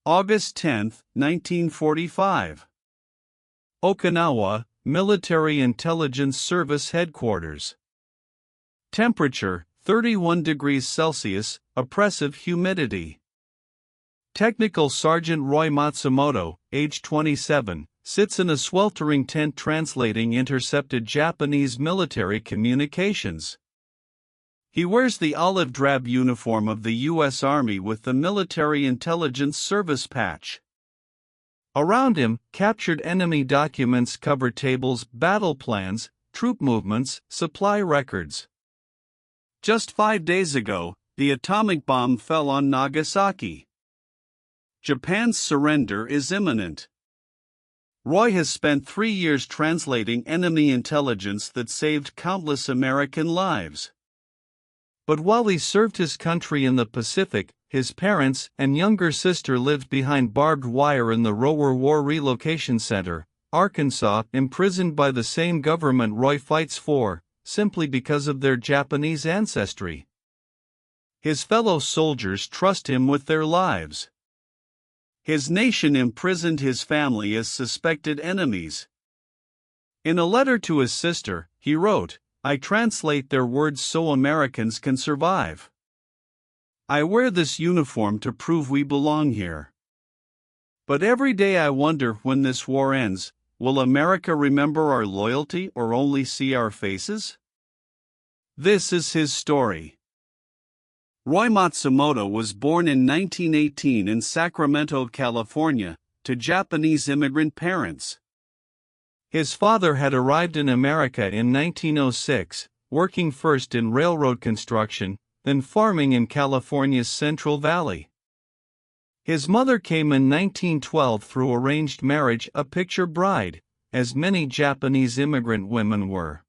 August 10, 1945. Okinawa, Military Intelligence Service Headquarters. Temperature, 31 degrees Celsius, oppressive humidity. Technical Sergeant Roy Matsumoto, age 27, sits in a sweltering tent translating intercepted Japanese military communications. He wears the olive drab uniform of the U.S. Army with the Military Intelligence Service patch. Around him, captured enemy documents cover tables, battle plans, troop movements, supply records. Just 5 days ago, the atomic bomb fell on Nagasaki. Japan's surrender is imminent. Roy has spent 3 years translating enemy intelligence that saved countless American lives. But while he served his country in the Pacific, his parents and younger sister lived behind barbed wire in the Rower War Relocation Center, Arkansas, imprisoned by the same government Roy fights for, simply because of their Japanese ancestry. His fellow soldiers trust him with their lives. His nation imprisoned his family as suspected enemies. In a letter to his sister, he wrote, "I translate their words so Americans can survive. I wear this uniform to prove we belong here. But every day I wonder when this war ends, will America remember our loyalty or only see our faces?" This is his story. Roy Matsumoto was born in 1918 in Sacramento, California, to Japanese immigrant parents. His father had arrived in America in 1906, working first in railroad construction, then farming in California's Central Valley. His mother came in 1912 through arranged marriage, a picture bride, as many Japanese immigrant women were.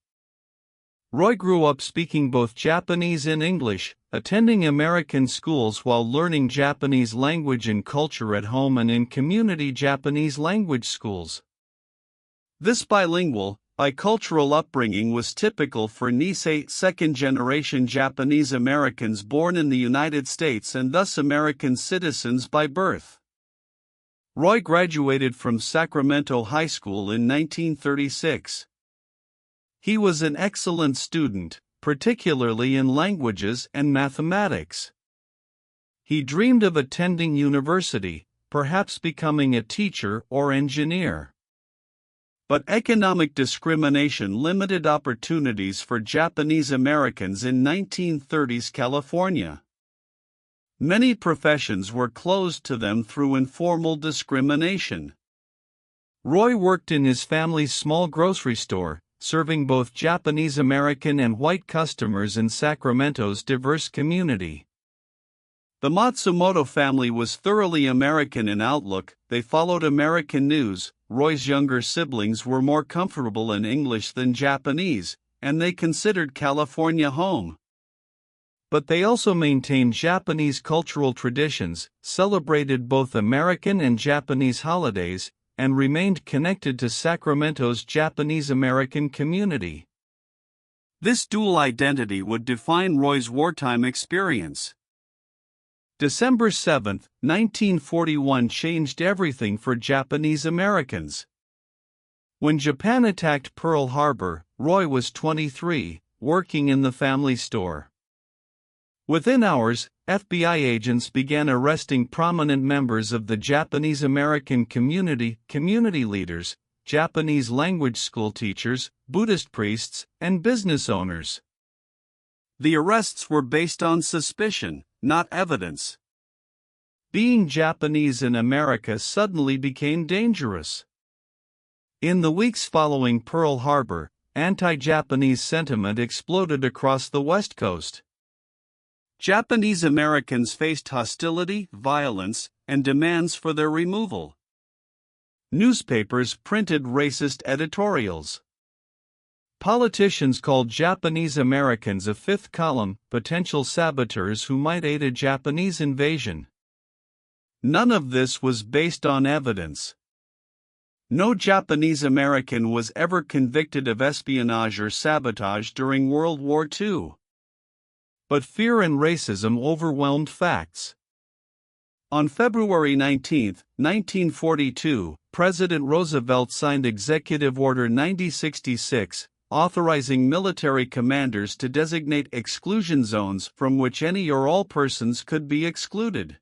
Roy grew up speaking both Japanese and English, attending American schools while learning Japanese language and culture at home and in community Japanese language schools. This bilingual, bicultural upbringing was typical for Nisei second-generation Japanese Americans born in the United States and thus American citizens by birth. Roy graduated from Sacramento High School in 1936. He was an excellent student, particularly in languages and mathematics. He dreamed of attending university, perhaps becoming a teacher or engineer. But economic discrimination limited opportunities for Japanese Americans in 1930s California. Many professions were closed to them through informal discrimination. Roy worked in his family's small grocery store, serving both Japanese American and white customers in Sacramento's diverse community. The Matsumoto family was thoroughly American in outlook. They followed American news. Roy's younger siblings were more comfortable in English than Japanese, and they considered California home. But they also maintained Japanese cultural traditions, celebrated both American and Japanese holidays, and remained connected to Sacramento's Japanese-American community. This dual identity would define Roy's wartime experience. December 7, 1941 changed everything for Japanese Americans. When Japan attacked Pearl Harbor, Roy was 23, working in the family store. Within hours, FBI agents began arresting prominent members of the Japanese American community leaders, Japanese language school teachers, Buddhist priests, and business owners. The arrests were based on suspicion, not evidence. Being Japanese in America suddenly became dangerous. In the weeks following Pearl Harbor, anti-Japanese sentiment exploded across the West Coast. Japanese Americans faced hostility, violence, and demands for their removal. Newspapers printed racist editorials. Politicians called Japanese Americans a fifth column, potential saboteurs who might aid a Japanese invasion. None of this was based on evidence. No Japanese American was ever convicted of espionage or sabotage during World War II. But fear and racism overwhelmed facts. On February 19, 1942, President Roosevelt signed Executive Order 9066, authorizing military commanders to designate exclusion zones from which any or all persons could be excluded.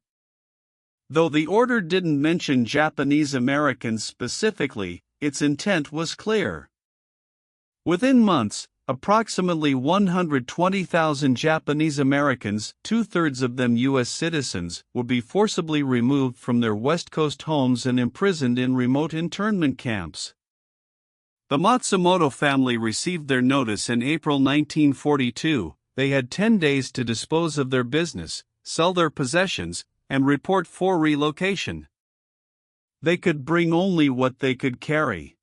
Though the order didn't mention Japanese Americans specifically, its intent was clear. Within months, approximately 120,000 Japanese Americans, two-thirds of them U.S. citizens, would be forcibly removed from their West Coast homes and imprisoned in remote internment camps. The Matsumoto family received their notice in April 1942. They had 10 days to dispose of their business, sell their possessions, and report for relocation. They could bring only what they could carry.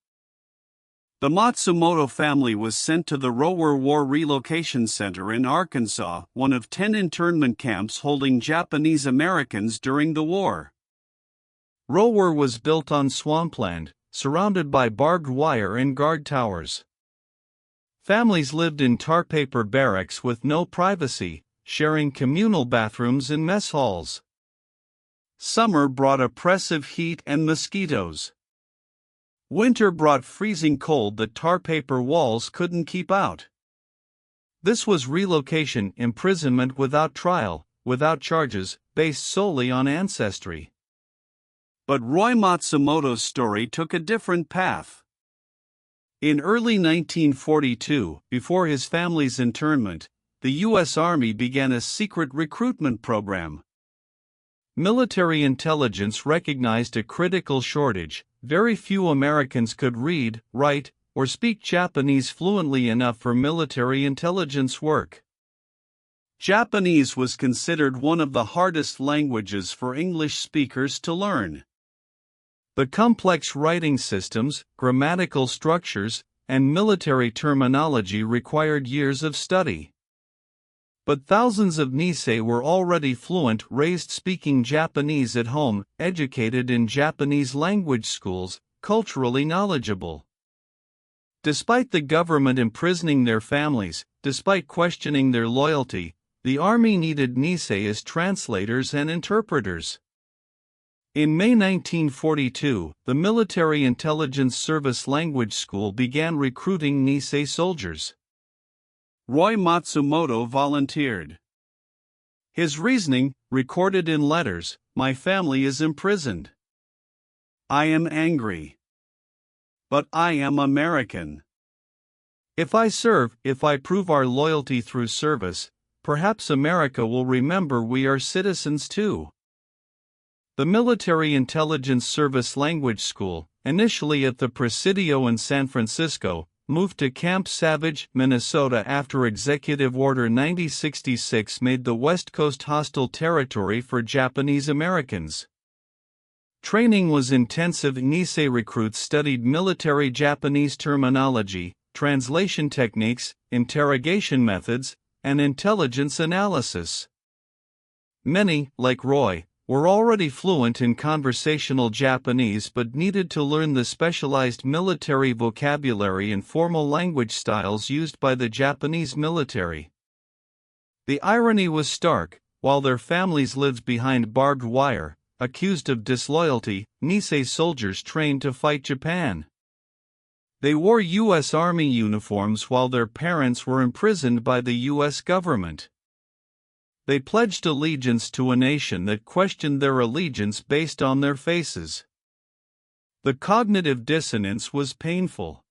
The Matsumoto family was sent to the Rower War Relocation Center in Arkansas, one of 10 internment camps holding Japanese Americans during the war. Rower was built on swampland, surrounded by barbed wire and guard towers. Families lived in tar paper barracks with no privacy, sharing communal bathrooms and mess halls. Summer brought oppressive heat and mosquitoes. Winter brought freezing cold that tar paper walls couldn't keep out. This was relocation imprisonment without trial, without charges, based solely on ancestry. But Roy Matsumoto's story took a different path. In early 1942, before his family's internment, the U.S. Army began a secret recruitment program. Military intelligence recognized a critical shortage. Very few Americans could read, write, or speak Japanese fluently enough for military intelligence work. Japanese was considered one of the hardest languages for English speakers to learn. The complex writing systems, grammatical structures, and military terminology required years of study. But thousands of Nisei were already fluent, raised speaking Japanese at home, educated in Japanese language schools, culturally knowledgeable. Despite the government imprisoning their families, despite questioning their loyalty, the Army needed Nisei as translators and interpreters. In May 1942, the Military Intelligence Service Language School began recruiting Nisei soldiers. Roy Matsumoto volunteered. His reasoning, recorded in letters: "My family is imprisoned. I am angry. But I am American. If I serve, if I prove our loyalty through service, perhaps America will remember we are citizens too." The Military Intelligence Service Language School, initially at the Presidio in San Francisco, moved to Camp Savage, Minnesota after Executive Order 9066 made the West Coast hostile territory for Japanese Americans. Training was intensive. Nisei recruits studied military Japanese terminology, translation techniques, interrogation methods, and intelligence analysis. Many, like Roy, were already fluent in conversational Japanese but needed to learn the specialized military vocabulary and formal language styles used by the Japanese military. The irony was stark: while their families lived behind barbed wire, accused of disloyalty, Nisei soldiers trained to fight Japan. They wore U.S. Army uniforms while their parents were imprisoned by the U.S. government. They pledged allegiance to a nation that questioned their allegiance based on their faces. The cognitive dissonance was painful.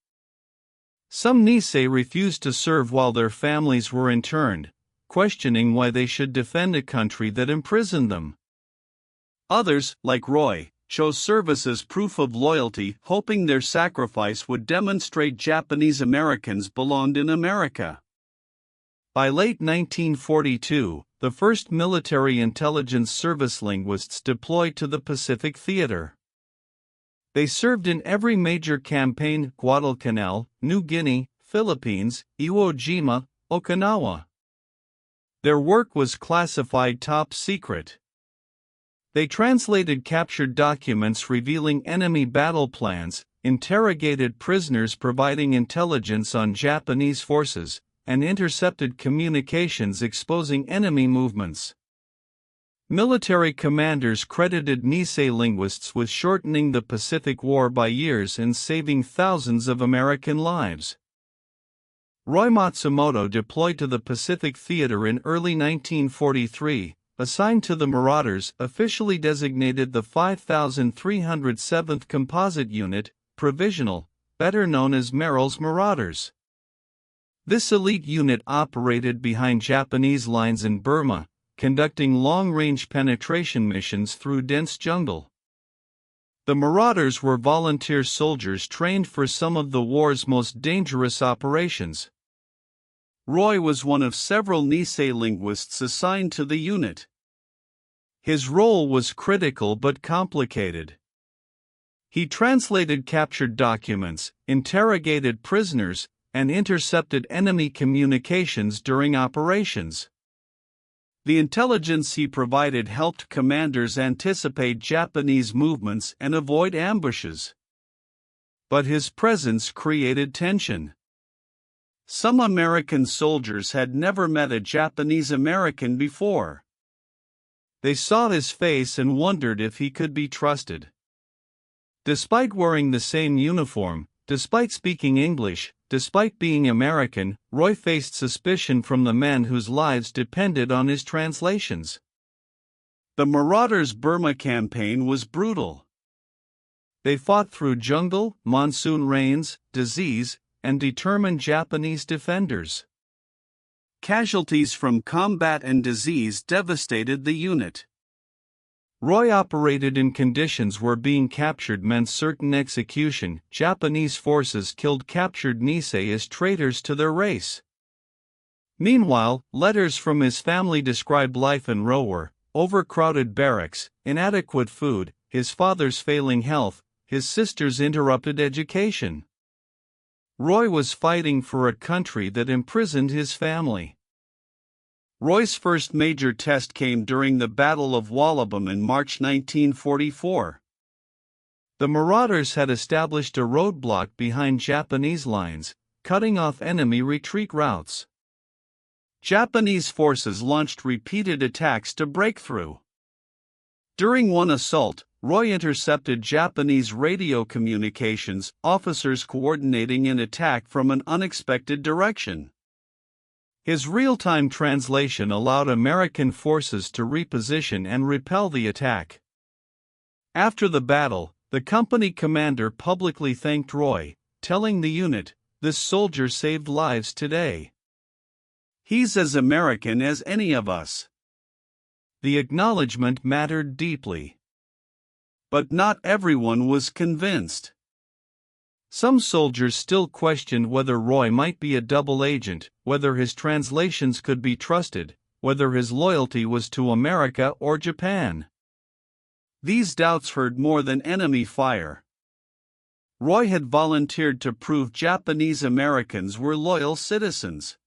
Some Nisei refused to serve while their families were interned, questioning why they should defend a country that imprisoned them. Others, like Roy, chose service as proof of loyalty, hoping their sacrifice would demonstrate Japanese Americans belonged in America. By late 1942, the first military intelligence service linguists deployed to the Pacific Theater. They served in every major campaign: Guadalcanal, New Guinea, Philippines, Iwo Jima, Okinawa. Their work was classified top secret. They translated captured documents revealing enemy battle plans, interrogated prisoners providing intelligence on Japanese forces, and intercepted communications exposing enemy movements. Military commanders credited Nisei linguists with shortening the Pacific War by years and saving thousands of American lives. Roy Matsumoto deployed to the Pacific Theater in early 1943, assigned to the Marauders, officially designated the 5307th Composite Unit, Provisional, better known as Merrill's Marauders. This elite unit operated behind Japanese lines in Burma, conducting long-range penetration missions through dense jungle. The Marauders were volunteer soldiers trained for some of the war's most dangerous operations. Roy was one of several Nisei linguists assigned to the unit. His role was critical but complicated. He translated captured documents, interrogated prisoners, and intercepted enemy communications during operations. The intelligence he provided helped commanders anticipate Japanese movements and avoid ambushes. But his presence created tension. Some American soldiers had never met a Japanese American before. They saw his face and wondered if he could be trusted. Despite wearing the same uniform, despite speaking English, despite being American, Roy faced suspicion from the men whose lives depended on his translations. The Marauders' Burma campaign was brutal. They fought through jungle, monsoon rains, disease, and determined Japanese defenders. Casualties from combat and disease devastated the unit. Roy operated in conditions where being captured meant certain execution. Japanese forces killed captured Nisei as traitors to their race. Meanwhile, letters from his family described life in Rower: overcrowded barracks, inadequate food, his father's failing health, his sister's interrupted education. Roy was fighting for a country that imprisoned his family. Roy's first major test came during the Battle of Wollobam in March 1944. The Marauders had established a roadblock behind Japanese lines, cutting off enemy retreat routes. Japanese forces launched repeated attacks to break through. During one assault, Roy intercepted Japanese radio communications, officers coordinating an attack from an unexpected direction. His real-time translation allowed American forces to reposition and repel the attack. After the battle, the company commander publicly thanked Roy, telling the unit, "This soldier saved lives today. He's as American as any of us." The acknowledgement mattered deeply. But not everyone was convinced. Some soldiers still questioned whether Roy might be a double agent, whether his translations could be trusted, whether his loyalty was to America or Japan. These doubts hurt more than enemy fire. Roy had volunteered to prove Japanese Americans were loyal citizens.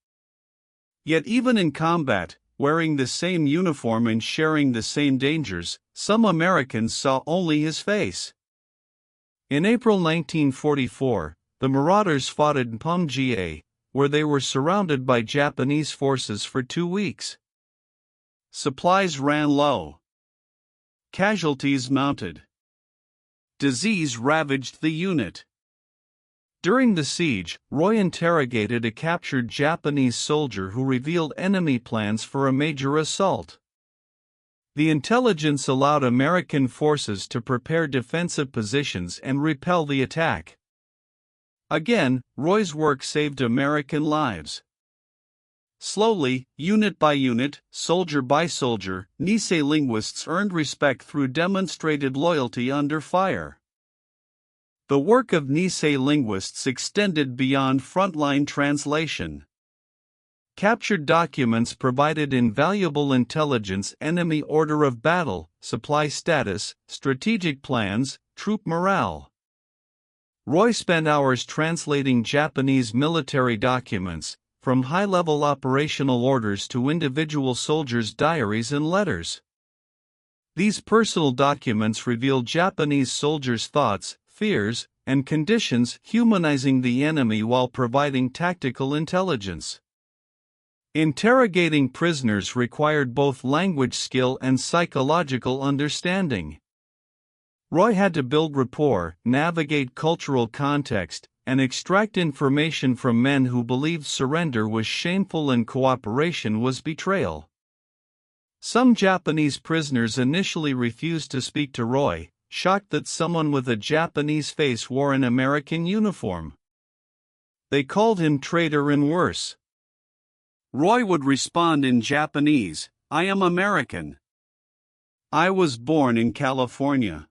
Yet even in combat, wearing the same uniform and sharing the same dangers, some Americans saw only his face. In April 1944, the Marauders fought at Mpomgie, where they were surrounded by Japanese forces for 2 weeks. Supplies ran low. Casualties mounted. Disease ravaged the unit. During the siege, Roy interrogated a captured Japanese soldier who revealed enemy plans for a major assault. The intelligence allowed American forces to prepare defensive positions and repel the attack. Again, Roy's work saved American lives. Slowly, unit by unit, soldier by soldier, Nisei linguists earned respect through demonstrated loyalty under fire. The work of Nisei linguists extended beyond frontline translation. Captured documents provided invaluable intelligence: enemy order of battle, supply status, strategic plans, troop morale. Roy spent hours translating Japanese military documents, from high-level operational orders to individual soldiers' diaries and letters. These personal documents revealed Japanese soldiers' thoughts, fears, and conditions, humanizing the enemy while providing tactical intelligence. Interrogating prisoners required both language skill and psychological understanding. Roy had to build rapport, navigate cultural context, and extract information from men who believed surrender was shameful and cooperation was betrayal. Some Japanese prisoners initially refused to speak to Roy, shocked that someone with a Japanese face wore an American uniform. They called him traitor and worse. Roy would respond in Japanese, "I am American. I was born in California.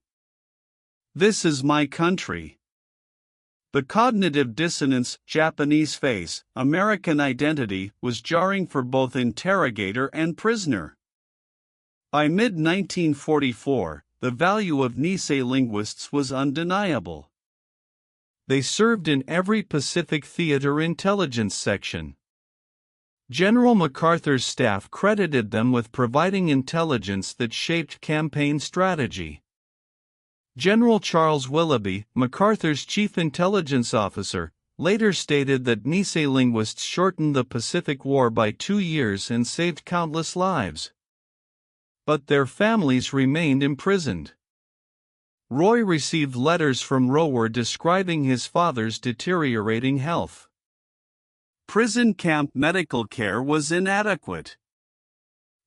This is my country." The cognitive dissonance, Japanese face, American identity, was jarring for both interrogator and prisoner. By mid-1944, the value of Nisei linguists was undeniable. They served in every Pacific Theater intelligence section. General MacArthur's staff credited them with providing intelligence that shaped campaign strategy. General Charles Willoughby, MacArthur's chief intelligence officer, later stated that Nisei linguists shortened the Pacific War by 2 years and saved countless lives. But their families remained imprisoned. Roy received letters from Rower describing his father's deteriorating health. Prison camp medical care was inadequate.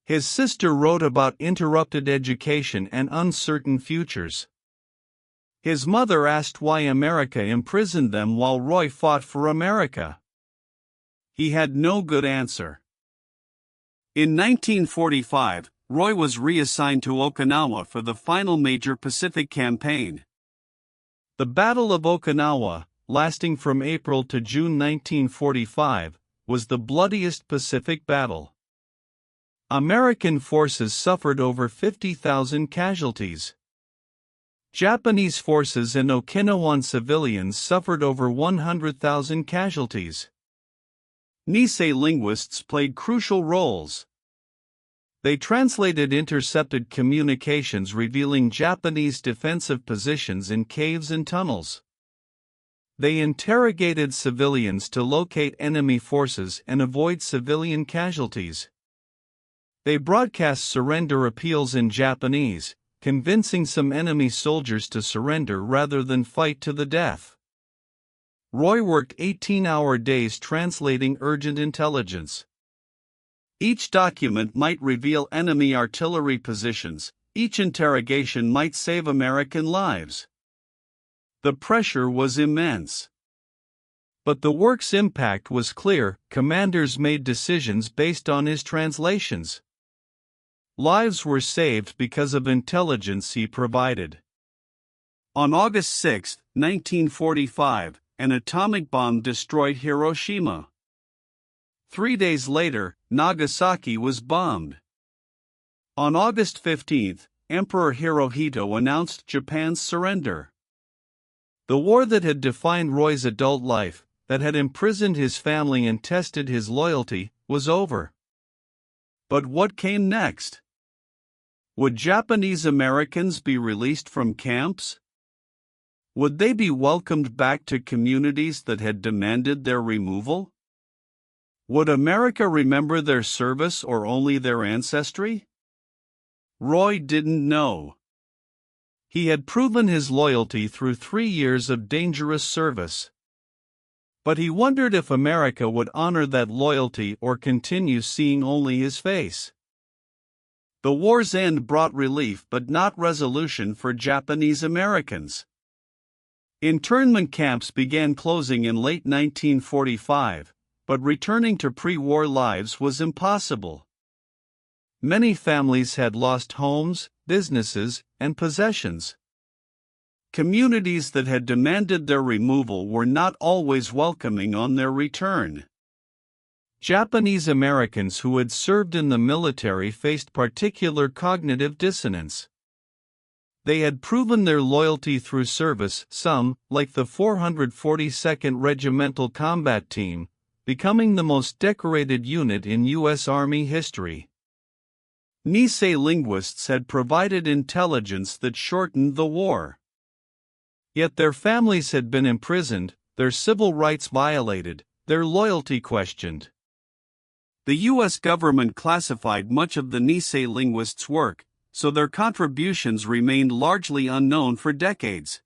His sister wrote about interrupted education and uncertain futures. His mother asked why America imprisoned them while Roy fought for America. He had no good answer. In 1945, Roy was reassigned to Okinawa for the final major Pacific campaign. The Battle of Okinawa, lasting from April to June 1945, was the bloodiest Pacific battle. American forces suffered over 50,000 casualties. Japanese forces and Okinawan civilians suffered over 100,000 casualties. Nisei linguists played crucial roles. They translated intercepted communications revealing Japanese defensive positions in caves and tunnels. They interrogated civilians to locate enemy forces and avoid civilian casualties. They broadcast surrender appeals in Japanese, convincing some enemy soldiers to surrender rather than fight to the death. Roy worked 18-hour days translating urgent intelligence. Each document might reveal enemy artillery positions, each interrogation might save American lives. The pressure was immense. But the work's impact was clear. Commanders made decisions based on his translations. Lives were saved because of intelligence he provided. On August 6, 1945, an atomic bomb destroyed Hiroshima. 3 days later, Nagasaki was bombed. On August 15, Emperor Hirohito announced Japan's surrender. The war that had defined Roy's adult life, that had imprisoned his family and tested his loyalty, was over. But what came next? Would Japanese Americans be released from camps? Would they be welcomed back to communities that had demanded their removal? Would America remember their service or only their ancestry? Roy didn't know. He had proven his loyalty through 3 years of dangerous service. But he wondered if America would honor that loyalty or continue seeing only his face. The war's end brought relief but not resolution for Japanese Americans. Internment camps began closing in late 1945, but returning to pre-war lives was impossible. Many families had lost homes, businesses, and possessions. Communities that had demanded their removal were not always welcoming on their return. Japanese Americans who had served in the military faced particular cognitive dissonance. They had proven their loyalty through service, some, like the 442nd Regimental Combat Team, becoming the most decorated unit in U.S. Army history. Nisei linguists had provided intelligence that shortened the war. Yet their families had been imprisoned, their civil rights violated, their loyalty questioned. The U.S. government classified much of the Nisei linguists' work, so their contributions remained largely unknown for decades.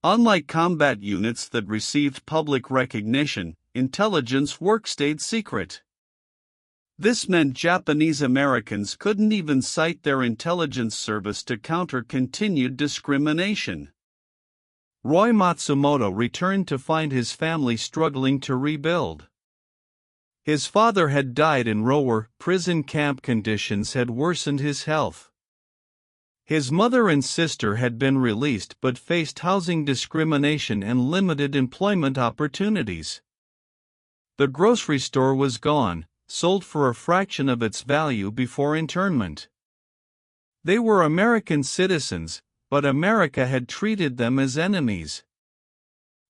Unlike combat units that received public recognition, intelligence work stayed secret. This meant Japanese Americans couldn't even cite their intelligence service to counter continued discrimination. Roy Matsumoto returned to find his family struggling to rebuild. His father had died in Rower. Prison camp conditions had worsened his health. His mother and sister had been released but faced housing discrimination and limited employment opportunities. The grocery store was gone, sold for a fraction of its value before internment. They were American citizens, but America had treated them as enemies.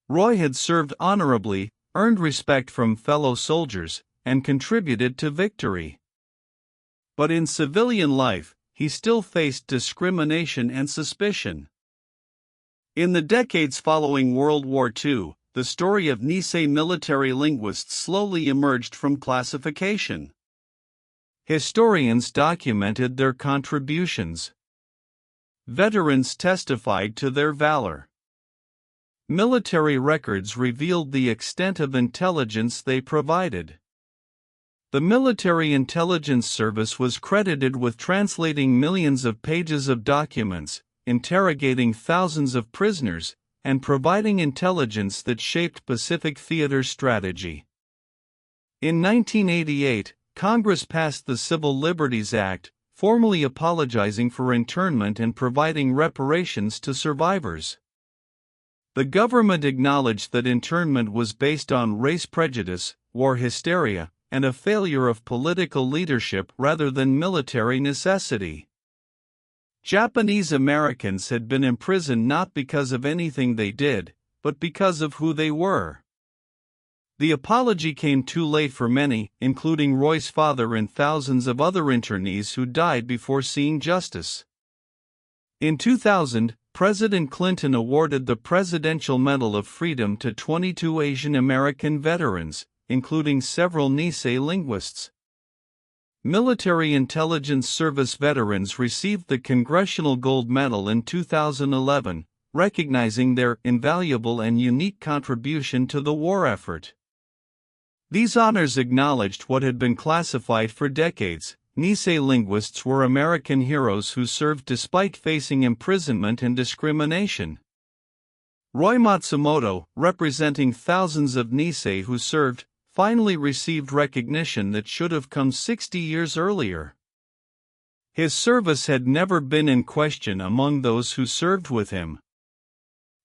Roy had served honorably, earned respect from fellow soldiers, and contributed to victory. But in civilian life, he still faced discrimination and suspicion. In the decades following World War II, the story of Nisei military linguists slowly emerged from classification. Historians documented their contributions. Veterans testified to their valor. Military records revealed the extent of intelligence they provided. The Military Intelligence Service was credited with translating millions of pages of documents, interrogating thousands of prisoners, and providing intelligence that shaped Pacific Theater strategy. In 1988, Congress passed the Civil Liberties Act, formally apologizing for internment and providing reparations to survivors. The government acknowledged that internment was based on race prejudice, war hysteria, and a failure of political leadership rather than military necessity. Japanese Americans had been imprisoned not because of anything they did, but because of who they were. The apology came too late for many, including Roy's father and thousands of other internees who died before seeing justice. In 2000, President Clinton awarded the Presidential Medal of Freedom to 22 Asian American veterans, including several Nisei linguists. Military Intelligence Service veterans received the Congressional Gold Medal in 2011, recognizing their invaluable and unique contribution to the war effort. These honors acknowledged what had been classified for decades. Nisei linguists were American heroes who served despite facing imprisonment and discrimination. Roy Matsumoto, representing thousands of Nisei who served, finally received recognition that should have come 60 years earlier. His service had never been in question among those who served with him.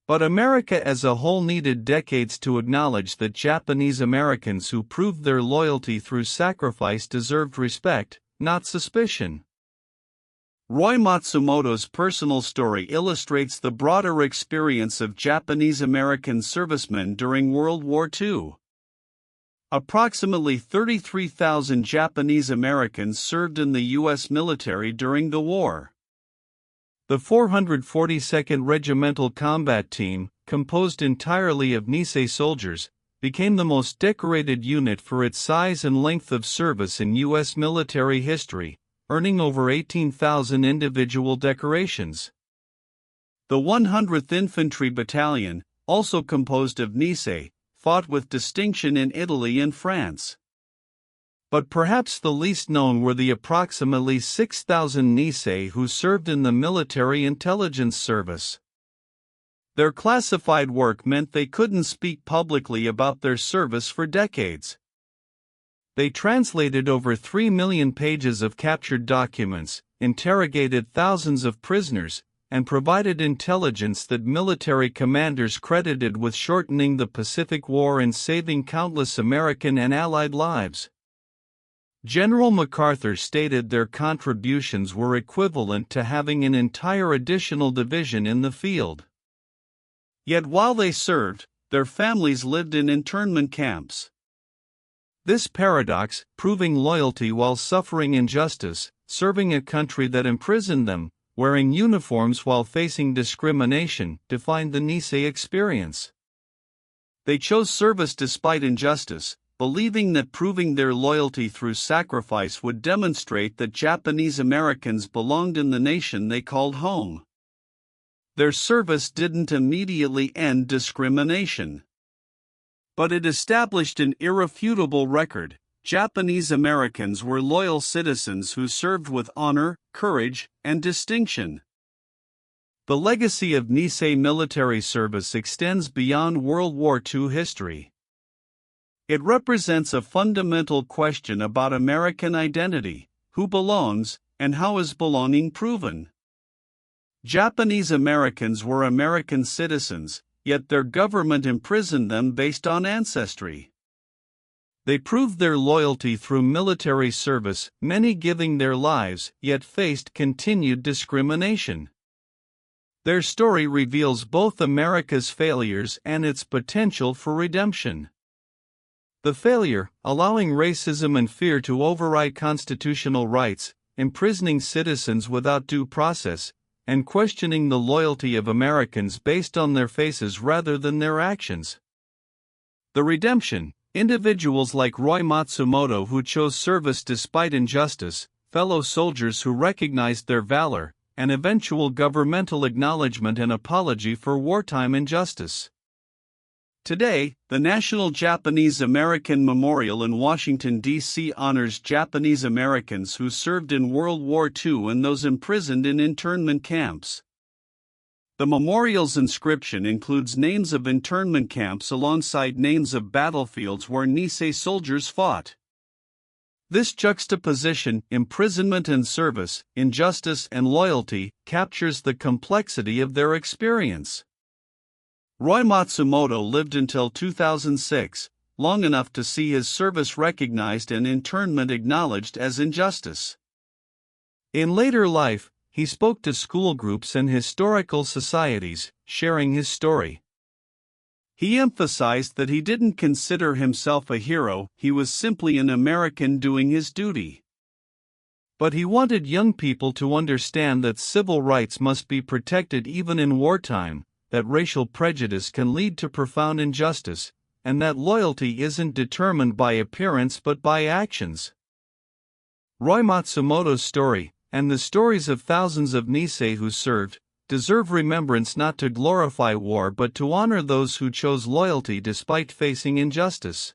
But America as a whole needed decades to acknowledge that Japanese Americans who proved their loyalty through sacrifice deserved respect, not suspicion. Roy Matsumoto's personal story illustrates the broader experience of Japanese American servicemen during World War II. Approximately 33,000 Japanese Americans served in the U.S. military during the war. The 442nd Regimental Combat Team, composed entirely of Nisei soldiers, became the most decorated unit for its size and length of service in U.S. military history, earning over 18,000 individual decorations. The 100th Infantry Battalion, also composed of Nisei, fought with distinction in Italy and France. But perhaps the least known were the approximately 6,000 Nisei who served in the Military Intelligence Service. Their classified work meant they couldn't speak publicly about their service for decades. They translated over 3 million pages of captured documents, interrogated thousands of prisoners, and provided intelligence that military commanders credited with shortening the Pacific War and saving countless American and Allied lives. General MacArthur stated their contributions were equivalent to having an entire additional division in the field. Yet while they served, their families lived in internment camps. This paradox, proving loyalty while suffering injustice, serving a country that imprisoned them, wearing uniforms while facing discrimination, defined the Nisei experience. They chose service despite injustice, believing that proving their loyalty through sacrifice would demonstrate that Japanese Americans belonged in the nation they called home. Their service didn't immediately end discrimination, but it established an irrefutable record. Japanese Americans were loyal citizens who served with honor, courage, and distinction. The legacy of Nisei military service extends beyond World War II history. It represents a fundamental question about American identity: who belongs, and how is belonging proven? Japanese Americans were American citizens, yet their government imprisoned them based on ancestry. They proved their loyalty through military service, many giving their lives, yet faced continued discrimination. Their story reveals both America's failures and its potential for redemption. The failure, allowing racism and fear to override constitutional rights, imprisoning citizens without due process, and questioning the loyalty of Americans based on their faces rather than their actions. The redemption: individuals like Roy Matsumoto who chose service despite injustice, fellow soldiers who recognized their valor, and eventual governmental acknowledgement and apology for wartime injustice. Today, the National Japanese American Memorial in Washington, D.C. honors Japanese Americans who served in World War II and those imprisoned in internment camps. The memorial's inscription includes names of internment camps alongside names of battlefields where Nisei soldiers fought. This juxtaposition, imprisonment and service, injustice and loyalty, captures the complexity of their experience. Roy Matsumoto lived until 2006, long enough to see his service recognized and internment acknowledged as injustice. In later life, he spoke to school groups and historical societies, sharing his story. He emphasized that he didn't consider himself a hero, he was simply an American doing his duty. But he wanted young people to understand that civil rights must be protected even in wartime, that racial prejudice can lead to profound injustice, and that loyalty isn't determined by appearance but by actions. Roy Matsumoto's story, and the stories of thousands of Nisei who served, deserve remembrance not to glorify war but to honor those who chose loyalty despite facing injustice.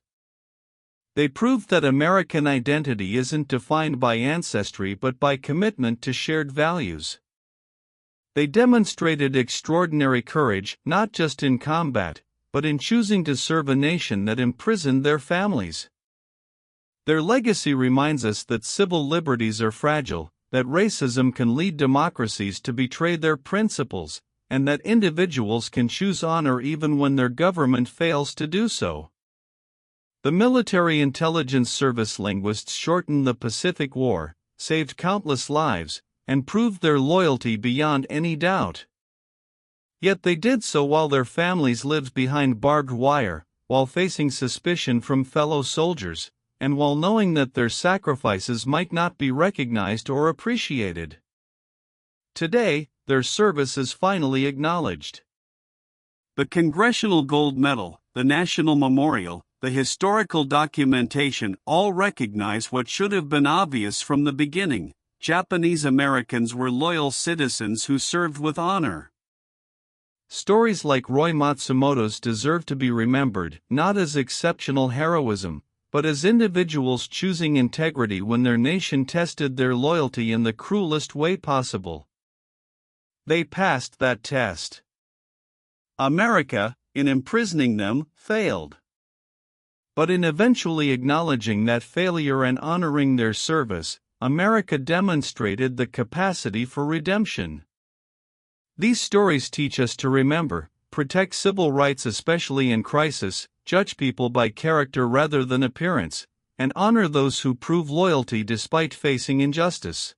They proved that American identity isn't defined by ancestry but by commitment to shared values. They demonstrated extraordinary courage, not just in combat, but in choosing to serve a nation that imprisoned their families. Their legacy reminds us that civil liberties are fragile, that racism can lead democracies to betray their principles, and that individuals can choose honor even when their government fails to do so. The Military Intelligence Service linguists shortened the Pacific War, saved countless lives, and proved their loyalty beyond any doubt. Yet they did so while their families lived behind barbed wire, while facing suspicion from fellow soldiers, and while knowing that their sacrifices might not be recognized or appreciated. Today, their service is finally acknowledged. The Congressional Gold Medal, the National Memorial, the historical documentation all recognize what should have been obvious from the beginning: Japanese Americans were loyal citizens who served with honor. Stories like Roy Matsumoto's deserve to be remembered, not as exceptional heroism, but as individuals choosing integrity when their nation tested their loyalty in the cruelest way possible. They passed that test. America, in imprisoning them, failed. But in eventually acknowledging that failure and honoring their service, America demonstrated the capacity for redemption. These stories teach us to remember, protect civil rights especially in crisis, judge people by character rather than appearance, and honor those who prove loyalty despite facing injustice.